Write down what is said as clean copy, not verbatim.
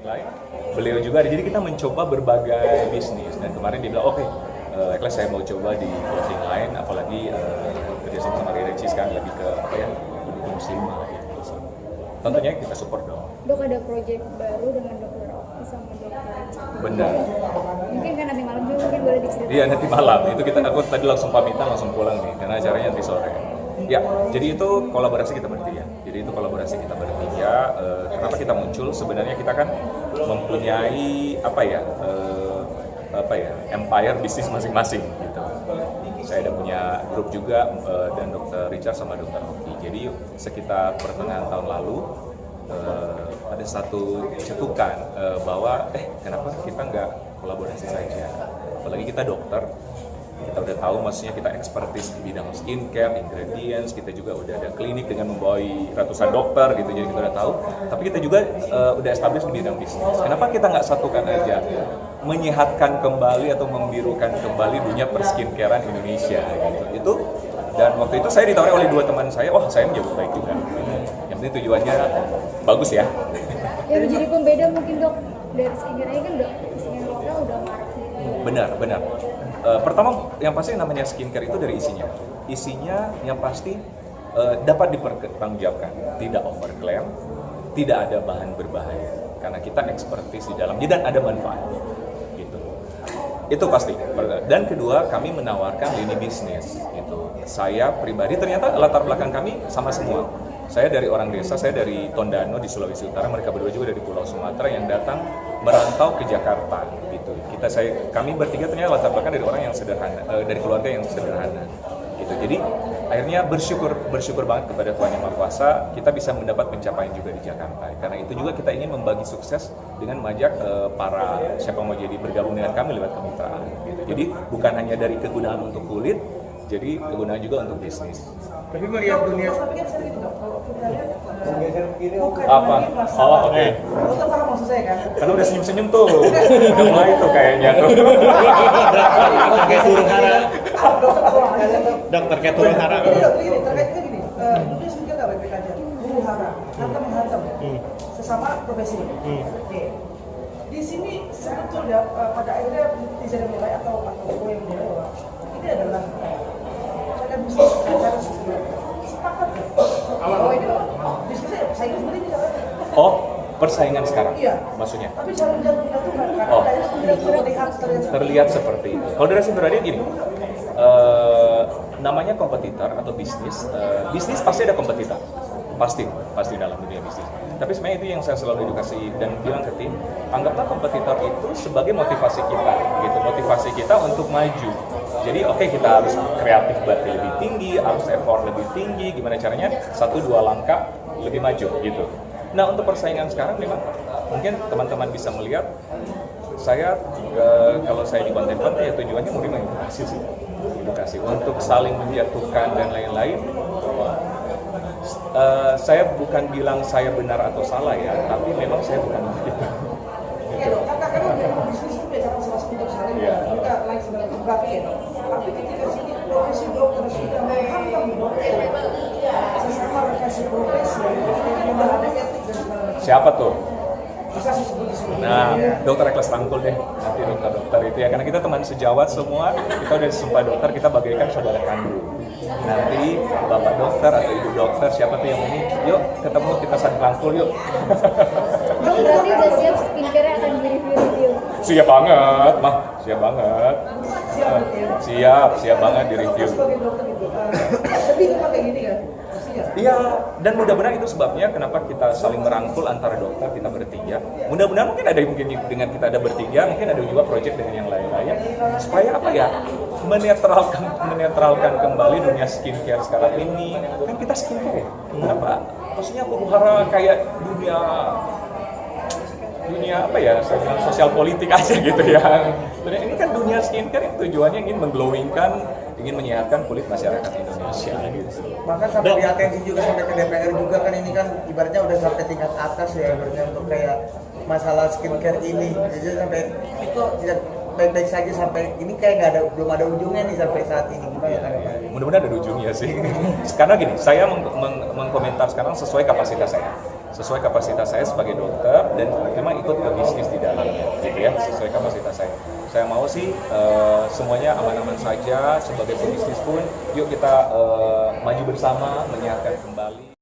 lain. Beliau juga, jadi kita mencoba berbagai bisnis dan kemarin dia bilang oke, Ekles saya mau coba di clothing line, apalagi kerjasama sama Reci sekarang lebih ke apa ya, lebih ke muslimah gitu. Tentunya kita support dong. Dok, ada proyek baru dengan dokter Oki sama dokter Richard. Benar. Mungkin kan nanti malam juga mungkin boleh diceritain. Iya, nanti malam itu aku tadi langsung pamitan langsung pulang nih karena acaranya nanti sore. Ya, jadi itu kolaborasi kita bertiga. Kenapa kita muncul? Sebenarnya kita kan mempunyai empire bisnis masing-masing gitu. Saya ada punya grup juga dan Dr. Richard sama Dr. Oki. Jadi sekitar pertengahan tahun lalu ada satu cetukan bahwa kenapa kita nggak kolaborasi saja? Apalagi kita dokter. Kita udah tahu, maksudnya kita expertise di bidang skincare, ingredients, kita juga udah ada klinik dengan membawahi ratusan dokter gitu, jadi kita udah tahu. Tapi kita juga udah establish di bidang bisnis. Kenapa kita nggak satukan aja, menyehatkan kembali atau membirukan kembali dunia perskincarean Indonesia gitu. Itu dan waktu itu saya ditawari oleh dua teman saya, wah saya menjawab baik juga. Yang penting tujuannya bagus ya. Ya menjadi pembeda mungkin dok dari skincare ini kan udah skincare lokal udah marak. Benar. Pertama, yang pasti namanya skincare itu dari isinya. Isinya yang pasti dapat dipertanggungjawabkan, tidak overclaim, tidak ada bahan berbahaya, karena kita expertise di dalamnya dan ada manfaat. Gitu. Itu pasti. Dan kedua, kami menawarkan lini bisnis. Gitu. Saya pribadi ternyata latar belakang kami sama semua. Saya dari orang desa, saya dari Tondano di Sulawesi Utara, mereka berdua juga dari Pulau Sumatera yang datang merantau ke Jakarta gitu. Kami bertiga ternyata latar belakang dari orang yang sederhana, dari keluarga yang sederhana gitu. Jadi akhirnya bersyukur banget kepada Tuhan Yang Maha Kuasa kita bisa mendapat pencapaian juga di Jakarta. Karena itu juga kita ingin membagi sukses dengan mengajak para siapa mau jadi bergabung dengan kami lewat kemitraan gitu. Jadi bukan hanya dari kegunaan untuk kulit, jadi kegunaan juga untuk bisnis. Tapi melihat dunia apa? Oh, oke. Lo tuh paham maksud saya kan? Karena udah senyum-senyum tuh. Udah mulai tuh kayaknya tuh. Kayak turun hara. Dokter kayak turun hara. Gini, terkaitnya gini. Dunia skincare nggak baik-baik aja. Huru hara, hantam menghantam. Sesama profesi. Oke. Di sini sebetulnya pada akhirnya netizen yang mulai atau gue yang mulai bahwa ini adalah ada bisnis acara sepakat ya. Kalau ini bisnisnya saingan sebenarnya tidak ada. Oh, persaingan sekarang? Iya. Maksudnya? Tapi saling menjatuhkan karena Oh. tidak Terlihat seperti itu. Kalau dari pribadi gini, namanya kompetitor atau bisnis, bisnis pasti ada kompetitor, pasti dalam dunia bisnis. Tapi sebenarnya itu yang saya selalu edukasi dan bilang ke tim, anggaplah kompetitor itu sebagai motivasi kita, gitu, motivasi kita untuk maju. Jadi kita harus kreatif berarti lebih tinggi, harus effort lebih tinggi, gimana caranya 1-2 langkah lebih maju gitu. Nah untuk persaingan sekarang memang mungkin teman-teman bisa melihat saya kalau saya di konten-konten ya tujuannya murni mengedukasi sih, edukasi untuk saling menjatuhkan dan lain-lain. Saya bukan bilang saya benar atau salah ya, tapi memang saya bukan begitu. Ya dok, karena bisnis itu biasa salah untuk saling kita lain sebagai fotografi ya dok. Tapi ketika sini profesi dokter sudah menghantam sesama rekan profesi yang ada etik dan segala macam. Siapa tuh? Bisa sih sebut di sini. Nah, dokter Ekles rangkul deh, nanti dokter itu ya, karena kita teman sejawat semua, kita udah disumpah dokter, kita bagaikan saudara kandung. Nanti bapak dokter atau ibu dokter siapa tuh yang ini, yuk ketemu kita saling rangkul yuk. Dok, berarti udah siap skincare akan di-review? Siap banget, siap banget. Siap banget di review. Sebagai dokter itu, sedih kan kayak gini kan? Iya, dan mudah-mudahan itu sebabnya kenapa kita saling merangkul antara dokter kita bertiga. Mudah-mudahan mungkin ada mungkin dengan kita ada bertiga, mungkin ada juga proyek dengan yang lain-lain supaya apa ya? Menetralkan kembali dunia skincare sekarang ini. Kan kita skincare ya. Kenapa? Maksudnya huru-hara kayak dunia apa ya, sosial politik aja gitu ya. Ini kan dunia skincare yang tujuannya ingin mengglowingkan, ingin menyehatkan kulit masyarakat Indonesia gitu. Bahkan sampai di atensi juga sampai ke DPR juga kan, ini kan ibaratnya udah sampai tingkat atas ya ibaratnya untuk kayak masalah skincare ini. Jadi sampai itu tidak baik-baik saja sampai ini kayak belum ada ujungnya nih sampai saat ini. Gimana tanggapannya? Mudah-mudahan ada ujungnya sih. Karena gini, saya mengkomentar sekarang sesuai kapasitas saya. sesuai kapasitas saya sebagai dokter dan memang ikut ke bisnis di dalamnya gitu ya, sesuai kapasitas saya. Saya mau sih semuanya aman-aman saja, sebagai pebisnis pun yuk kita maju bersama menyehatkan kembali.